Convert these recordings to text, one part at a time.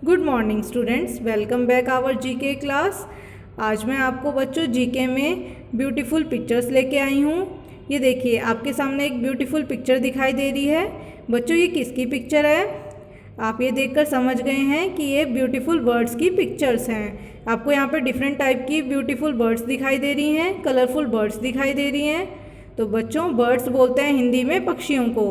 Good morning students, welcome back our GK class. आज मैं आपको बच्चों जीके में ब्यूटीफुल पिक्चर्स लेके आई हूँ। ये देखिए, आपके सामने एक ब्यूटीफुल पिक्चर दिखाई दे रही है। बच्चों, ये किसकी पिक्चर है? आप ये देखकर समझ गए हैं कि ये ब्यूटीफुल बर्ड्स की पिक्चर्स हैं। आपको यहाँ पे डिफरेंट टाइप की ब्यूटीफुल बर्ड्स दिखाई दे रही हैं, कलरफुल बर्ड्स दिखाई दे रही हैं। तो बच्चों, बर्ड्स बोलते हैं हिंदी में पक्षियों को।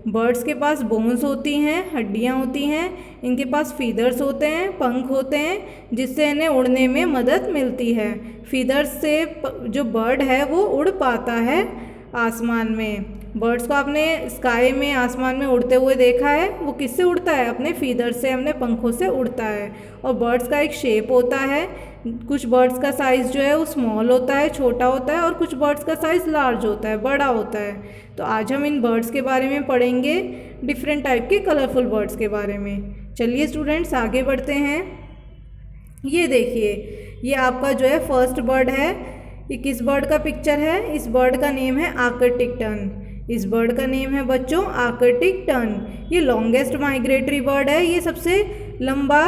बर्ड्स के पास बोन्स होती हैं, हड्डियां होती हैं, इनके पास फीदर्स होते हैं, पंख होते हैं, जिससे इन्हें उड़ने में मदद मिलती है। फीदर्स से जो बर्ड है वो उड़ पाता है आसमान में। बर्ड्स को आपने स्काई में, आसमान में उड़ते हुए देखा है। वो किससे उड़ता है? अपने फीदर से, अपने पंखों से उड़ता है। और बर्ड्स का एक शेप होता है। कुछ बर्ड्स का साइज़ जो है वो स्मॉल होता है, छोटा होता है, और कुछ बर्ड्स का साइज़ लार्ज होता है, बड़ा होता है। तो आज हम इन बर्ड्स के बारे में पढ़ेंगे, डिफरेंट टाइप के कलरफुल बर्ड्स के बारे में। चलिए स्टूडेंट्स, आगे बढ़ते हैं। ये देखिए, ये आपका जो है फर्स्ट बर्ड है। ये किस बर्ड का पिक्चर है? इस बर्ड का नेम है आर्कटिक टर्न। इस बर्ड का नेम है बच्चों आर्कटिक टर्न। ये लॉन्गेस्ट माइग्रेटरी बर्ड है। ये सबसे लंबा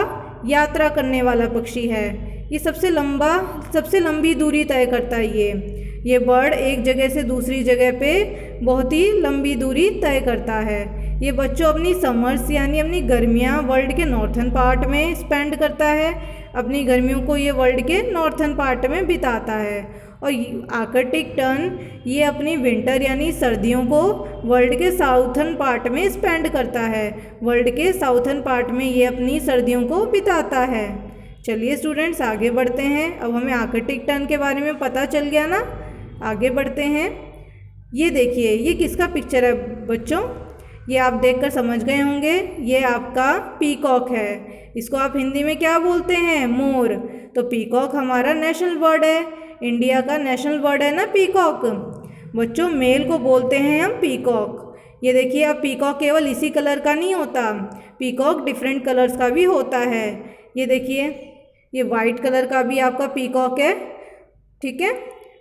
यात्रा करने वाला पक्षी है। ये सबसे लंबी दूरी तय करता है। ये बर्ड एक जगह से दूसरी जगह पे बहुत ही लंबी दूरी तय करता है। ये बच्चों अपनी समर्स यानी अपनी गर्मियाँ वर्ल्ड के नॉर्थन पार्ट में स्पेंड करता है। अपनी गर्मियों को ये वर्ल्ड के नॉर्थन पार्ट में बिताता है। और आर्कटिक टर्न ये अपनी विंटर यानी सर्दियों को वर्ल्ड के साउथर्न पार्ट में स्पेंड करता है। वर्ल्ड के साउथर्न पार्ट में ये अपनी सर्दियों को बिताता है। चलिए स्टूडेंट्स, आगे बढ़ते हैं। अब हमें आर्कटिक टर्न के बारे में पता चल गया ना। आगे बढ़ते हैं। ये देखिए, ये किसका पिक्चर है बच्चों? ये आप देखकर समझ गए होंगे, ये आपका पीकॉक है। इसको आप हिंदी में क्या बोलते हैं? मोर। तो पीकॉक हमारा नेशनल बर्ड है। इंडिया का नेशनल बर्ड है ना पीकॉक। बच्चों, मेल को बोलते हैं हम पीकॉक। ये देखिए, अब पीकॉक केवल इसी कलर का नहीं होता, पीकॉक डिफरेंट कलर्स का भी होता है। ये देखिए, ये वाइट कलर का भी आपका पीकॉक है, ठीक है।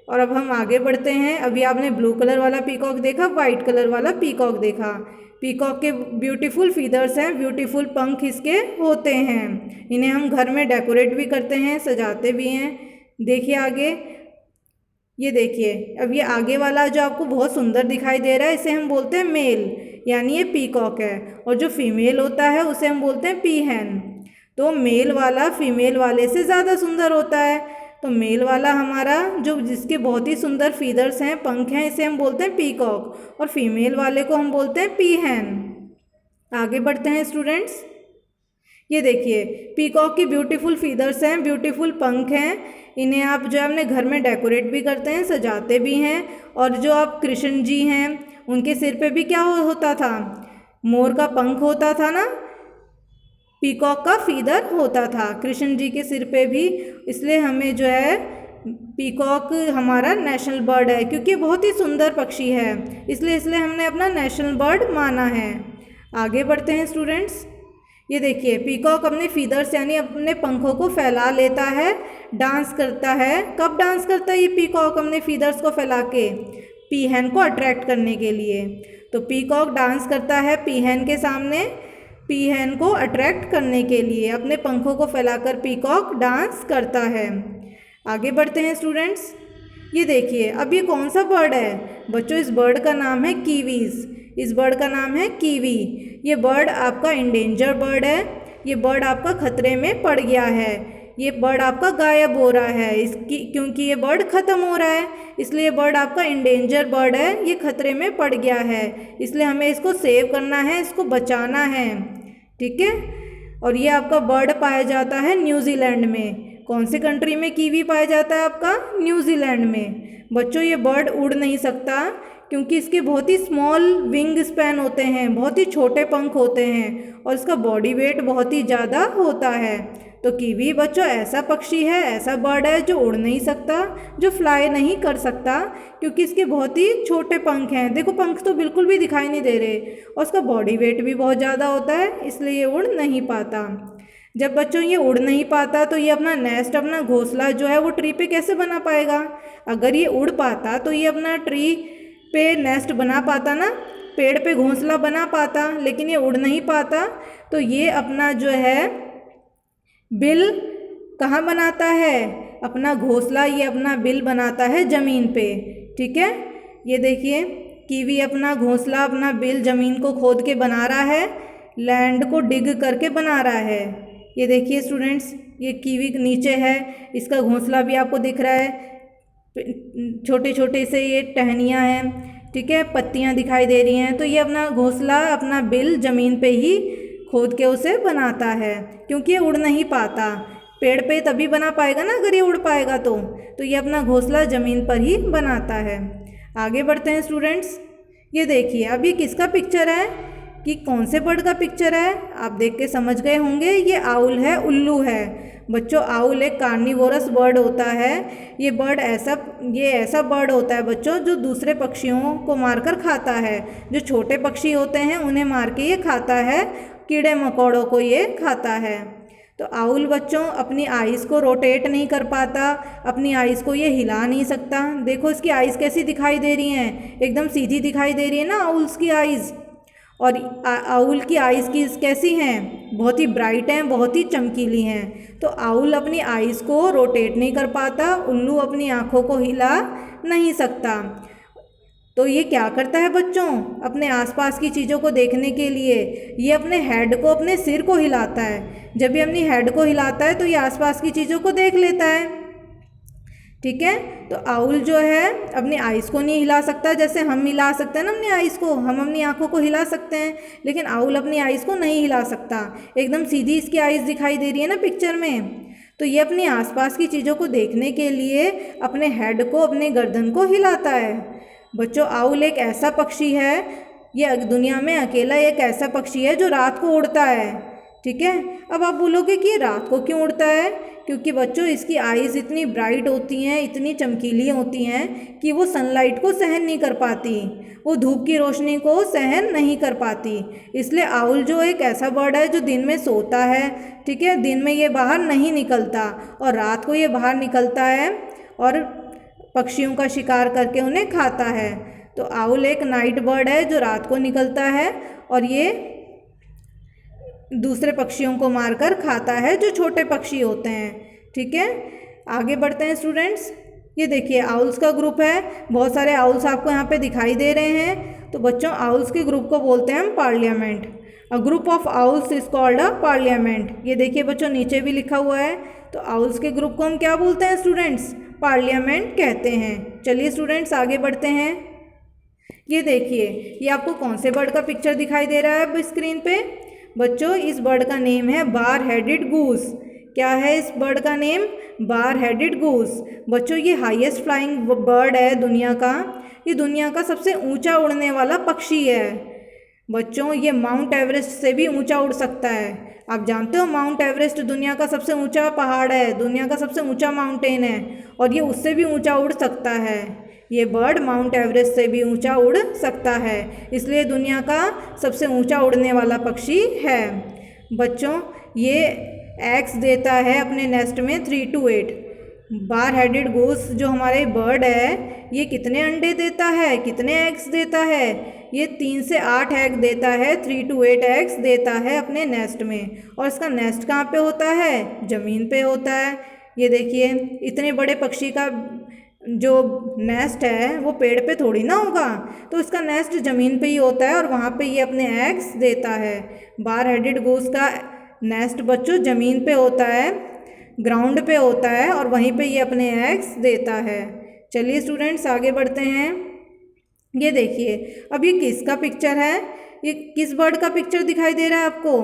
और अब हम आगे बढ़ते हैं। अभी आपने ब्लू कलर वाला पीकॉक देखा, वाइट कलर वाला पीकॉक देखा। पीकॉक के ब्यूटीफुल फीदर्स हैं, ब्यूटीफुल पंख इसके होते हैं। इन्हें हम घर में डेकोरेट भी करते हैं, सजाते भी हैं। देखिए आगे, ये देखिए, अब ये आगे वाला जो आपको बहुत सुंदर दिखाई दे रहा है, इसे हम बोलते हैं मेल, यानी ये पीकॉक है। और जो फीमेल होता है उसे हम बोलते हैं पीहन। तो मेल वाला फीमेल वाले से ज़्यादा सुंदर होता है। तो मेल वाला हमारा जो जिसके बहुत ही सुंदर फीदर्स हैं, पंख हैं, इसे हम बोलते हैं पीकॉक। और फीमेल वाले को हम बोलते हैं पीहन। आगे बढ़ते हैं स्टूडेंट्स। ये देखिए, पीकॉक की ब्यूटीफुल फीदर्स हैं, ब्यूटीफुल पंख हैं। इन्हें आप जो है अपने घर में डेकोरेट भी करते हैं, सजाते भी हैं। और जो आप कृष्ण जी हैं, उनके सिर पे भी क्या होता था? मोर का पंख होता था ना, पीकॉक का फीदर होता था कृष्ण जी के सिर पे भी। इसलिए हमें जो है पीकॉक हमारा नेशनल बर्ड है, क्योंकि बहुत ही सुंदर पक्षी है, इसलिए हमने अपना नेशनल बर्ड माना है। आगे बढ़ते हैं स्टूडेंट्स। ये देखिए, पीकॉक अपने फीदर्स यानी अपने पंखों को फैला लेता है, डांस करता है। कब डांस करता है ये पीकॉक? अपने फीदर्स को फैला के पीहन को अट्रैक्ट करने के लिए। तो पीकॉक डांस करता है पीहन के सामने, पीहन को अट्रैक्ट करने के लिए अपने पंखों को फैलाकर पीकॉक डांस करता है। आगे बढ़ते हैं स्टूडेंट्स। ये देखिए, अब ये कौन सा बर्ड है बच्चों? इस बर्ड का नाम है कीवीज़। इस बर्ड का नाम है कीवी। ये बर्ड आपका इंडेंजर बर्ड है। ये बर्ड आपका खतरे में पड़ गया है। ये बर्ड आपका गायब हो रहा है क्योंकि ये बर्ड ख़त्म हो रहा है, इसलिए बर्ड आपका इंडेंजर बर्ड है। ये खतरे में पड़ गया है, इसलिए हमें इसको सेव करना है, इसको बचाना है, ठीक है। और ये आपका बर्ड पाया जाता है न्यूजीलैंड में। कौन से कंट्री में कीवी पाया जाता है? आपका न्यूजीलैंड में। बच्चों, ये बर्ड उड़ नहीं सकता क्योंकि इसके बहुत ही स्मॉल विंग स्पैन होते हैं, बहुत ही छोटे पंख होते हैं, और इसका बॉडी वेट बहुत ही ज़्यादा होता है। तो कीवी बच्चों ऐसा पक्षी है, ऐसा बर्ड है जो उड़ नहीं सकता, जो फ्लाई नहीं कर सकता, क्योंकि इसके बहुत ही छोटे पंख हैं। देखो, पंख तो बिल्कुल भी दिखाई नहीं दे रहे, और उसका बॉडी वेट भी बहुत ज़्यादा होता है, इसलिए ये उड़ नहीं पाता। जब बच्चों ये उड़ नहीं पाता तो ये अपना नेस्ट, अपना घोंसला जो है वो ट्री पे कैसे बना पाएगा? अगर ये उड़ पाता तो ये अपना ट्री पे नेस्ट बना पाता ना, पेड़ पे घोंसला बना पाता, लेकिन ये उड़ नहीं पाता। तो ये अपना जो है बिल कहाँ बनाता है? अपना घोंसला, ये अपना बिल बनाता है ज़मीन पे। ठीक है, ये देखिए कीवी अपना घोंसला, अपना बिल ज़मीन को खोद के बना रहा है, लैंड को डिग करके बना रहा है। ये देखिए स्टूडेंट्स, ये कीवी नीचे है, इसका घोंसला भी आपको दिख रहा है, छोटे छोटे से ये टहनियाँ हैं। ठीक है, पत्तियाँ दिखाई दे रही हैं। तो ये अपना घोंसला, अपना बिल ज़मीन पे ही खोद के उसे बनाता है, क्योंकि ये उड़ नहीं पाता। पेड़ पे तभी बना पाएगा ना अगर ये उड़ पाएगा तो ये अपना घोंसला ज़मीन पर ही बनाता है। आगे बढ़ते हैं स्टूडेंट्स। ये देखिए अब ये किसका पिक्चर है, कि कौन से बर्ड का पिक्चर है? आप देख के समझ गए होंगे, ये आउल है, उल्लू है। बच्चों, आउल एक कार्निवोरस बर्ड होता है। ये ऐसा बर्ड होता है बच्चों जो दूसरे पक्षियों को मारकर खाता है। जो छोटे पक्षी होते हैं उन्हें मार के ये खाता है, कीड़े मकोड़ों को ये खाता है। तो आउल बच्चों अपनी आइज़ को रोटेट नहीं कर पाता, अपनी आइज़ को ये हिला नहीं सकता। देखो इसकी आइज़ कैसी दिखाई दे रही हैं, एकदम सीधी दिखाई दे रही है ना आउल्स की आइज़। और आउल की आइज़ कैसी हैं? बहुत ही ब्राइट हैं, बहुत ही चमकीली हैं। तो आउल अपनी आइज़ को रोटेट नहीं कर पाता, उल्लू अपनी आँखों को हिला नहीं सकता। तो ये क्या करता है बच्चों? अपने आसपास की चीज़ों को देखने के लिए ये अपने हेड को, अपने सिर को हिलाता है। जब ये अपनी हेड को हिलाता है तो ये आसपास की चीज़ों को देख लेता है। ठीक है, तो आउल जो है अपनी आइज़ को नहीं हिला सकता, जैसे हम हिला सकते हैं ना अपनी आइज़ को, हम अपनी आँखों को हिला सकते हैं, लेकिन आउल अपनी आइज़ को नहीं हिला सकता। एकदम सीधी इसकी आइज़ दिखाई दे रही है ना पिक्चर में। तो ये अपनी आसपास की चीज़ों को देखने के लिए अपने हेड को, अपने गर्दन को हिलाता है। बच्चों, आउल एक ऐसा पक्षी है, ये दुनिया में अकेला एक ऐसा पक्षी है जो रात को उड़ता है। ठीक है, अब आप बोलोगे कि ये रात को क्यों उड़ता है? क्योंकि बच्चों इसकी आइज़ इतनी ब्राइट होती हैं, इतनी चमकीली होती हैं कि वो सनलाइट को सहन नहीं कर पाती, वो धूप की रोशनी को सहन नहीं कर पाती। इसलिए आउल जो एक ऐसा बर्ड है जो दिन में सोता है। ठीक है, दिन में ये बाहर नहीं निकलता और रात को ये बाहर निकलता है और पक्षियों का शिकार करके उन्हें खाता है। तो आउल एक नाइट बर्ड है जो रात को निकलता है और ये दूसरे पक्षियों को मारकर खाता है जो छोटे पक्षी होते हैं। ठीक है, आगे बढ़ते हैं स्टूडेंट्स। ये देखिए आउल्स का ग्रुप है, बहुत सारे आउल्स आपको यहाँ पे दिखाई दे रहे हैं। तो बच्चों, आउल्स के ग्रुप को बोलते हैं हम parliament. A group of owls is called a parliament. ये देखिए बच्चों, नीचे भी लिखा हुआ है। तो आउल्स के ग्रुप को हम क्या बोलते हैं स्टूडेंट्स? पार्लियामेंट कहते हैं। चलिए स्टूडेंट्स आगे बढ़ते हैं। ये देखिए, ये आपको कौन से बर्ड का पिक्चर दिखाई दे रहा है अब स्क्रीन पे? बच्चों, इस बर्ड का नेम है बार हेडेड गूस। क्या है इस बर्ड का नेम? Bar headed goose. बच्चों, ये हाईएस्ट फ्लाइंग बर्ड है दुनिया का। ये दुनिया का सबसे ऊंचा उड़ने वाला पक्षी है। बच्चों, ये माउंट एवरेस्ट से भी ऊंचा उड़ सकता है। आप जानते हो माउंट एवरेस्ट दुनिया का सबसे ऊंचा पहाड़ है, दुनिया का सबसे ऊंचा माउंटेन है, और ये उससे भी ऊंचा उड़ सकता है। ये बर्ड माउंट एवरेस्ट से भी ऊंचा उड़ सकता है, इसलिए दुनिया का सबसे ऊंचा उड़ने वाला पक्षी है। बच्चों, ये एग्स देता है अपने नेस्ट में 3 to 8। बार हेडेड गूस जो हमारे बर्ड है, ये कितने अंडे देता है, कितने एग्स देता है? ये 3 से 8 एग देता है, 3 to 8 एग्स देता है अपने नेस्ट में। और इसका नेस्ट कहाँ पे होता है? ज़मीन पे होता है। ये देखिए, इतने बड़े पक्षी का जो नेस्ट है वो पेड़ पे थोड़ी ना होगा, तो इसका नेस्ट ज़मीन पे ही होता है और वहाँ पे ये अपने एग्स देता है। बार हेडेड गूस का नेस्ट बच्चों ज़मीन पे होता है, ग्राउंड पे होता है, और वहीं पे ये अपने एग्स देता है। चलिए स्टूडेंट्स आगे बढ़ते हैं। ये देखिए, अब ये किसका पिक्चर है? ये किस बर्ड का पिक्चर दिखाई दे रहा है आपको?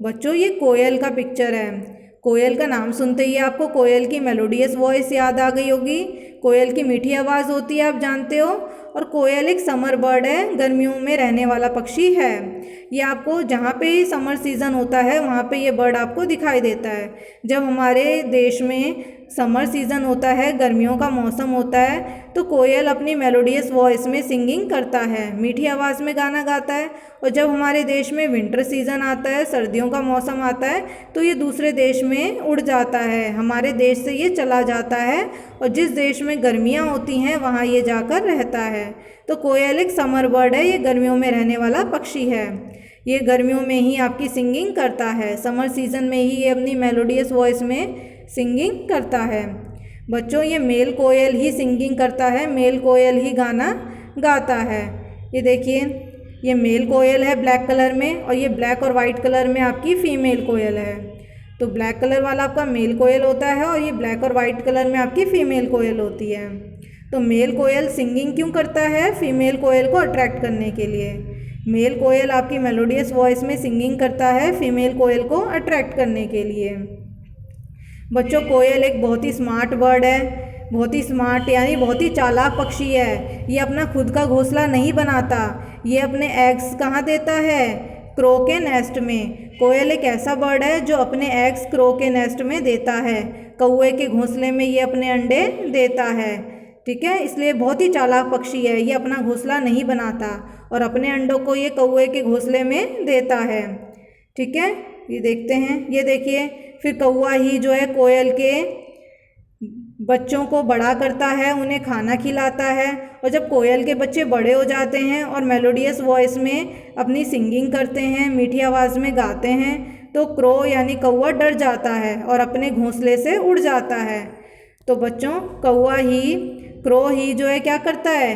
बच्चों, ये कोयल का पिक्चर है। कोयल का नाम सुनते ही आपको कोयल की मेलोडियस वॉइस याद आ गई होगी। कोयल की मीठी आवाज़ होती है, आप जानते हो। और कोयल एक समर बर्ड है, गर्मियों में रहने वाला पक्षी है। ये आपको जहाँ पे ही समर सीज़न होता है वहाँ पे ये बर्ड आपको दिखाई देता है। जब हमारे देश में समर सीज़न होता है, गर्मियों का मौसम होता है, तो कोयल अपनी मेलोडियस वॉइस में सिंगिंग करता है, मीठी आवाज़ में गाना गाता है। और जब हमारे देश में विंटर सीज़न आता है, सर्दियों का मौसम आता है, तो ये दूसरे देश में उड़ जाता है, हमारे देश से ये चला जाता है, और जिस देश में गर्मियाँ होती हैं वहाँ ये जाकर रहता है। तो कोयल एक समर बर्ड है, ये गर्मियों में रहने वाला पक्षी है। ये गर्मियों में ही आपकी सिंगिंग करता है, समर सीज़न में ही ये अपनी मेलोडियस वॉइस में सिंगिंग करता है। बच्चों ये मेल कोयल ही सिंगिंग करता है, मेल कोयल ही गाना गाता है। ये देखिए ये मेल कोयल है ब्लैक कलर में और ये ब्लैक और वाइट कलर में आपकी फ़ीमेल कोयल है। तो ब्लैक कलर वाला आपका मेल कोयल होता है और ये ब्लैक और वाइट कलर में आपकी फ़ीमेल कोयल होती है। तो मेल कोयल सिंगिंग क्यों करता है? फीमेल कोयल को अट्रैक्ट करने के लिए। मेल कोयल आपकी मेलोडियस वॉइस में सिंगिंग करता है फीमेल कोयल को अट्रैक्ट करने के लिए। बच्चों कोयल एक बहुत ही स्मार्ट बर्ड है, बहुत ही स्मार्ट यानी बहुत ही चालाक पक्षी है। ये अपना खुद का घोंसला नहीं बनाता, ये अपने एग्स कहाँ देता है? क्रो के नेस्ट में। कोयल एक ऐसा बर्ड है जो अपने एग्स क्रो के नेस्ट में देता है, कौवे के घोंसले में ये अपने अंडे देता है। ठीक है, इसलिए बहुत ही चालाक पक्षी है, ये अपना घोंसला नहीं बनाता और अपने अंडों को ये कौवे के घोंसले में देता है। ठीक है, ये देखते हैं, ये देखिए फिर कौवा ही जो है कोयल के बच्चों को बड़ा करता है, उन्हें खाना खिलाता है। और जब कोयल के बच्चे बड़े हो जाते हैं और मेलोडियस वॉइस में अपनी सिंगिंग करते हैं, मीठी आवाज़ में गाते हैं, तो क्रो यानी कौवा डर जाता है और अपने घोंसले से उड़ जाता है। तो बच्चों कौवा ही, क्रो ही जो है क्या करता है?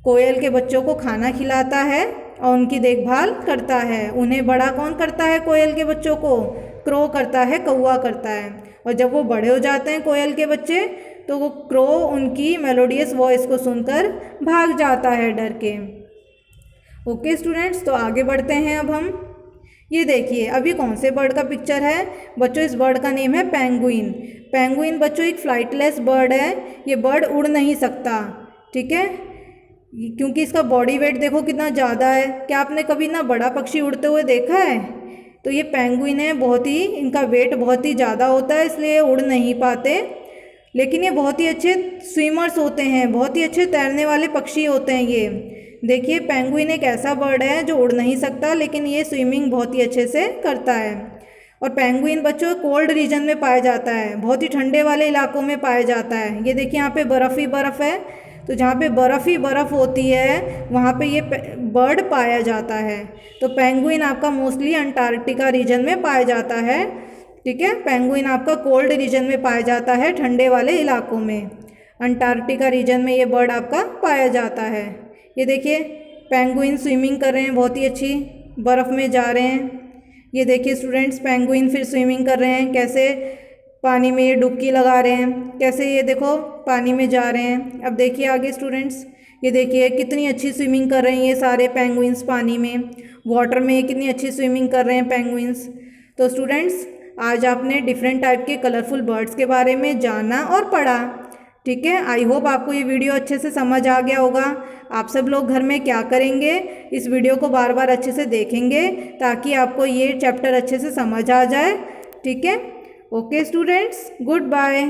कोयल के बच्चों को खाना खिलाता है और उनकी देखभाल करता है। उन्हें बड़ा कौन करता है? कोयल के बच्चों को क्रो करता है, कौवा करता है। और जब वो बड़े हो जाते हैं कोयल के बच्चे, तो वो क्रो उनकी मेलोडियस वॉइस को सुनकर भाग जाता है डर के। ओके स्टूडेंट्स, तो आगे बढ़ते हैं अब हम। ये देखिए अभी कौन से बर्ड का पिक्चर है? बच्चों इस बर्ड का नेम है पेंगुइन। पेंगुइन बच्चों एक फ्लाइटलेस बर्ड है, ये बर्ड उड़ नहीं सकता। ठीक है, क्योंकि इसका बॉडी वेट देखो कितना ज़्यादा है। क्या आपने कभी ना बड़ा पक्षी उड़ते हुए देखा है? तो ये पेंगुइन है, बहुत ही इनका वेट बहुत ही ज़्यादा होता है, इसलिए उड़ नहीं पाते। लेकिन ये बहुत ही अच्छे स्विमर्स होते हैं, बहुत ही अच्छे तैरने वाले पक्षी होते हैं ये। देखिए पेंगुइन एक ऐसा बर्ड है जो उड़ नहीं सकता, लेकिन ये स्विमिंग बहुत ही अच्छे से करता है। और पेंगुइन बच्चों कोल्ड रीजन में पाया जाता है, बहुत ही ठंडे वाले इलाकों में पाया जाता है। ये देखिए यहाँ पे बर्फ़ ही बर्फ़ है, तो जहाँ पे बर्फ़ ही बर्फ़ होती है वहाँ पे ये बर्ड पाया जाता है। तो पेंगुइन आपका मोस्टली अंटार्कटिका रीजन में पाया जाता है। ठीक है, पेंगुइन आपका कोल्ड रीजन में पाया जाता है, ठंडे वाले इलाकों में। अंटार्कटिका रीजन में ये बर्ड आपका पाया जाता है। ये देखिए पेंगुइन स्विमिंग कर रहे हैं, बहुत ही अच्छी बर्फ़ में जा रहे हैं। ये देखिए स्टूडेंट्स पेंगुइन फिर स्विमिंग कर रहे हैं, कैसे पानी में ये डुबकी लगा रहे हैं, कैसे ये देखो पानी में जा रहे हैं। अब देखिए आगे स्टूडेंट्स, ये देखिए कितनी अच्छी स्विमिंग कर रहे हैं ये सारे पेंगुइन्स पानी में, वाटर में कितनी अच्छी स्विमिंग कर रहे हैं पेंगुइन्स। तो स्टूडेंट्स आज आपने डिफरेंट टाइप के कलरफुल बर्ड्स के बारे में जाना और पढ़ा। ठीक है, आई होप आपको ये वीडियो अच्छे से समझ आ गया होगा। आप सब लोग घर में क्या करेंगे, इस वीडियो को बार बार अच्छे से देखेंगे ताकि आपको ये चैप्टर अच्छे से समझ आ जाए। ठीक है, ओके स्टूडेंट्स, गुड बाय।